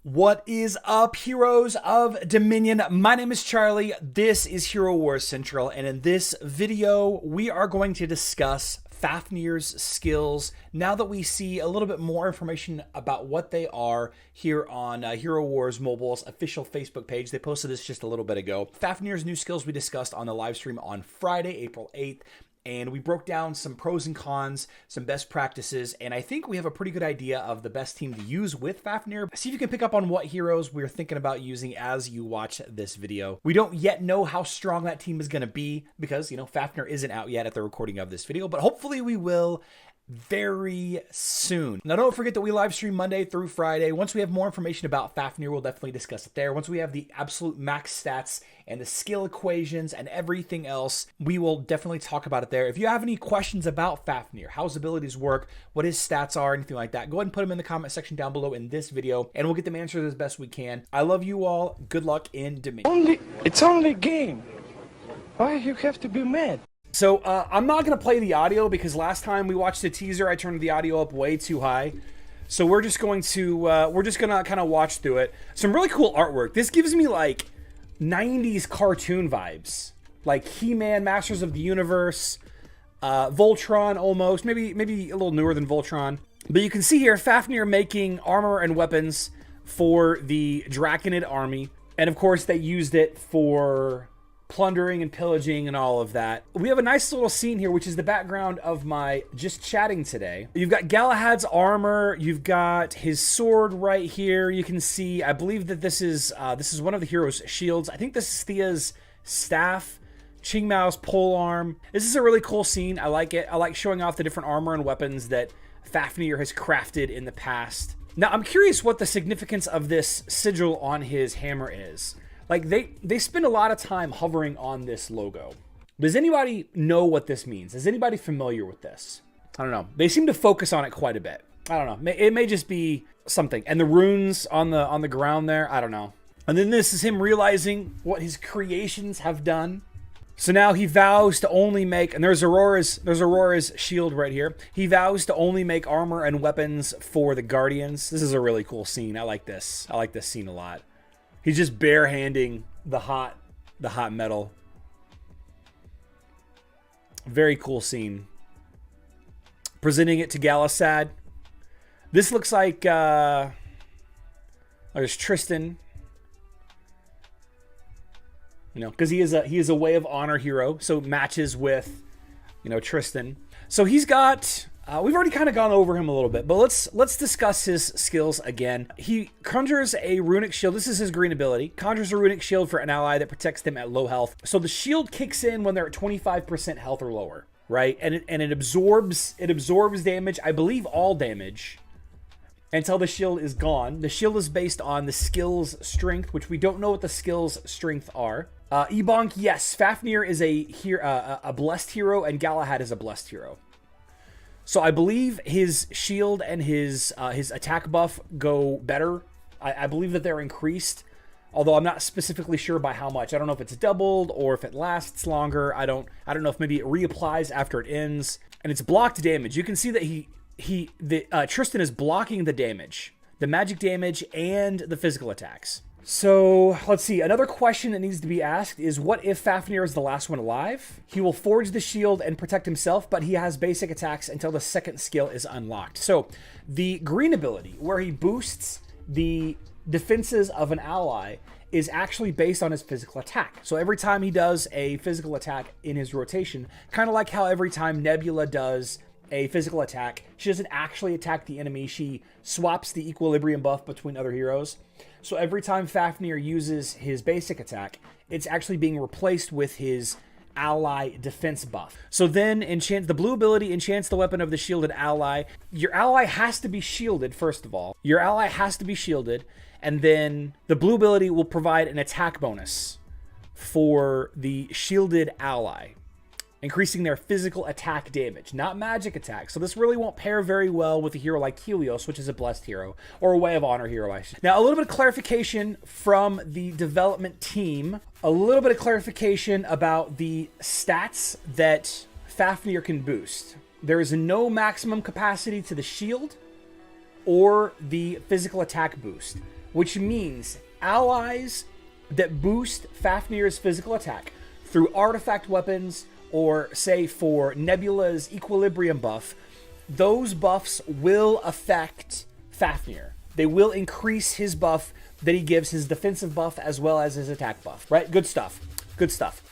What is up, heroes of Dominion? My name is Charlie. This is Hero Wars Central, and in this video, we are going to discuss Fafnir's skills now that we see a little bit more information about what they are here on Hero Wars Mobile's official Facebook page. They posted this just a little bit ago. Fafnir's new skills we discussed on the live stream on Friday, April 8th. And we broke down some pros and cons, some best practices, and I think we have a pretty good idea of the best team to use with Fafnir. See if you can pick up on what heroes we're thinking about using as you watch this video. We don't yet know how strong that team is going to be because, Fafnir isn't out yet at the recording of this video, but hopefully we will very soon. Now, don't forget that we live stream Monday through Friday. Once we have more information about Fafnir, we'll definitely discuss it there. Once we have the absolute max stats and the skill equations and everything else, we will definitely talk about it there. If you have any questions about Fafnir, how his abilities work, what his stats are, anything like that, go ahead and put them in the comment section down below in this video, and we'll get them answered as best we can. I love you all. Good luck in Dominion. It's only a game. Why you have to be mad? So I'm not going to play the audio because last time we watched the teaser, I turned the audio up way too high. So we're just going to kind of watch through it. Some really cool artwork. This gives me like 90s cartoon vibes, like He-Man, Masters of the Universe, Voltron almost, maybe a little newer than Voltron. But you can see here Fafnir making armor and weapons for the Draconid army. And of course they used it for plundering and pillaging and all of that. We have a nice little scene here, which is the background of my just chatting today. You've got Galahad's armor. You've got his sword right here. You can see, I believe that this is one of the hero's shields. I think this is Thea's staff, Ching Mao's polearm. This is a really cool scene. I like it. I like showing off the different armor and weapons that Fafnir has crafted in the past. Now, I'm curious what the significance of this sigil on his hammer is. Like, they spend a lot of time hovering on this logo. Does anybody know what this means? Is anybody familiar with this? I don't know. They seem to focus on it quite a bit. I don't know. It may just be something. And the runes on the ground there, I don't know. And then this is him realizing what his creations have done. So now he vows to only make, and there's Aurora's shield right here. He vows to only make armor and weapons for the Guardians. This is a really cool scene. I like this. I like this scene a lot. He's just barehanding the hot metal. Very cool scene. Presenting it to Galahad. This looks like there's Tristan. Because he is a Way of Honor hero, so it matches with Tristan. So he's got. We've already kind of gone over him a little bit, but let's discuss his skills again. He conjures a runic shield. This is his green ability. Conjures a runic shield for an ally that protects them at low health. So the shield kicks in when they're at 25% health or lower, right? And it absorbs damage. I believe all damage until the shield is gone. The shield is based on the skill's strength, which we don't know what the skill's strength are. Ebonk, yes, Fafnir is a blessed hero, and Galahad is a blessed hero. So I believe his shield and his attack buff go better. I believe that they're increased, although I'm not specifically sure by how much. I don't know if it's doubled or if it lasts longer. I don't know if maybe it reapplies after it ends. And it's blocked damage. You can see that Tristan is blocking the damage, the magic damage and the physical attacks. So let's see. Another question that needs to be asked is, what if Fafnir is the last one alive? He will forge the shield and protect himself, but he has basic attacks until the second skill is unlocked. So the green ability, where he boosts the defenses of an ally, is actually based on his physical attack. So every time he does a physical attack in his rotation, kind of like how every time Nebula does a physical attack, she doesn't actually attack the enemy. She swaps the equilibrium buff between other heroes. So every time Fafnir uses his basic attack, it's actually being replaced with his ally defense buff. So then the blue ability enchants the weapon of the shielded ally. Your ally has to be shielded, first of all. Your ally has to be shielded, and then the blue ability will provide an attack bonus for the shielded ally, increasing their physical attack damage, not magic attack. So this really won't pair very well with a hero like Helios, which is a blessed hero, or a Way of Honor hero, I should. Now, a little bit of clarification from the development team. A little bit of clarification about the stats that Fafnir can boost. There is no maximum capacity to the shield or the physical attack boost. which means allies that boost Fafnir's physical attack through artifact weapons, or say for Nebula's equilibrium buff, those buffs will affect Fafnir. They will increase his buff that he gives, his defensive buff as well as his attack buff, right? Good stuff. Good stuff.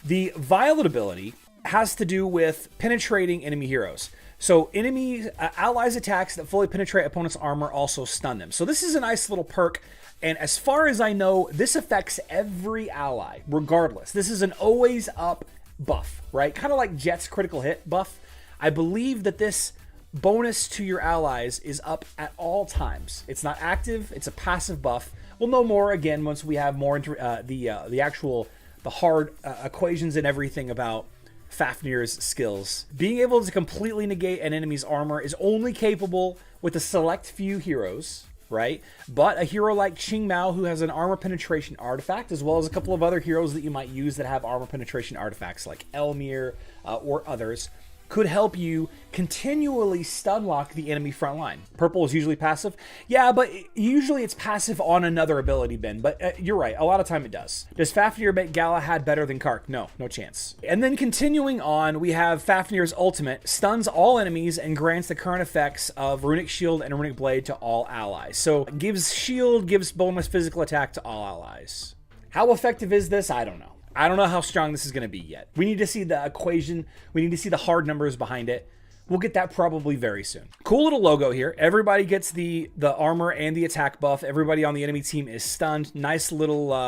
The Violet ability has to do with penetrating enemy heroes. So enemy allies attacks that fully penetrate opponent's armor also stun them. So this is a nice little perk. And as far as I know, this affects every ally, regardless. This is an always up buff, right? Kind of like Jet's critical hit buff. I believe that this bonus to your allies is up at all times. It's not active, it's a passive buff. We'll know more again once we have more the hard equations and everything about Fafnir's skills. Being able to completely negate an enemy's armor is only capable with a select few heroes, right? But a hero like Qing Mao, who has an armor penetration artifact, as well as a couple of other heroes that you might use that have armor penetration artifacts like Elmir or others, could help you continually stun lock the enemy front line. Purple is usually passive. Yeah, but usually it's passive on another ability, Ben. But you're right, a lot of time it does. Does Fafnir make Galahad better than Kark? No, no chance. And then continuing on, we have Fafnir's ultimate, stuns all enemies and grants the current effects of Runic Shield and Runic Blade to all allies. So gives shield, gives bonus physical attack to all allies. How effective is this? I don't know. I don't know how strong this is going to be yet. We need to see the equation. We need to see the hard numbers behind it. We'll get that probably very soon. Cool little logo here. Everybody gets the armor and the attack buff. Everybody on the enemy team is stunned. Nice little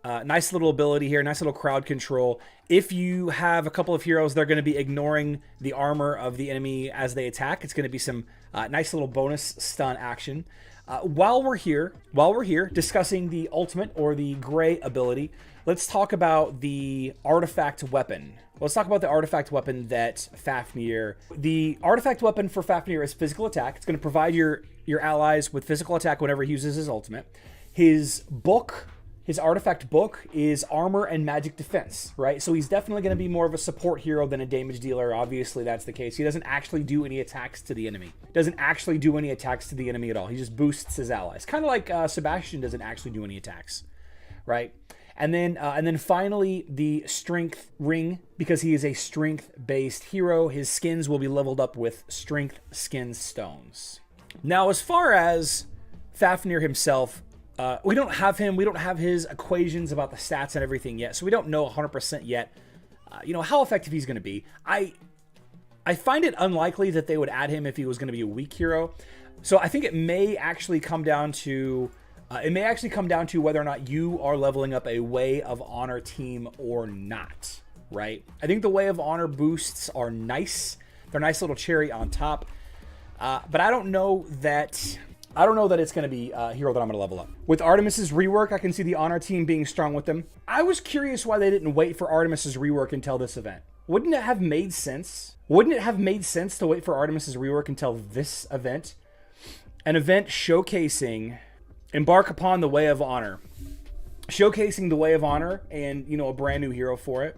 ability here. Nice little crowd control. If you have a couple of heroes, they're going to be ignoring the armor of the enemy as they attack. It's going to be some nice little bonus stun action. While we're here discussing the ultimate or the gray ability, let's talk about the artifact weapon. Let's talk about the artifact weapon that Fafnir... The artifact weapon for Fafnir is physical attack. It's going to provide your allies with physical attack whenever he uses his ultimate. His book, his artifact book, is armor and magic defense, right? So he's definitely going to be more of a support hero than a damage dealer. Obviously, that's the case. He doesn't actually do any attacks to the enemy. Doesn't actually do any attacks to the enemy at all. He just boosts his allies. Kind of like Sebastian doesn't actually do any attacks, right? And then finally, the strength ring, because he is a strength-based hero. His skins will be leveled up with strength skin stones. Now, as far as Fafnir himself, we don't have him. We don't have his equations about the stats and everything yet, so we don't know 100% yet, how effective he's going to be. I find it unlikely that they would add him if he was going to be a weak hero. So I think it may actually come down to whether or not you are leveling up a Way of Honor team or not, right? I think the Way of Honor boosts are nice. They're a nice little cherry on top. But I don't know that it's going to be a hero that I'm going to level up. With Artemis's rework, I can see the Honor team being strong with them. I was curious why they didn't wait for Artemis's rework until this event. Wouldn't it have made sense? Wouldn't it have made sense to wait for Artemis's rework until this event? An event showcasing Embark Upon the Way of Honor. Showcasing the Way of Honor and, a brand new hero for it.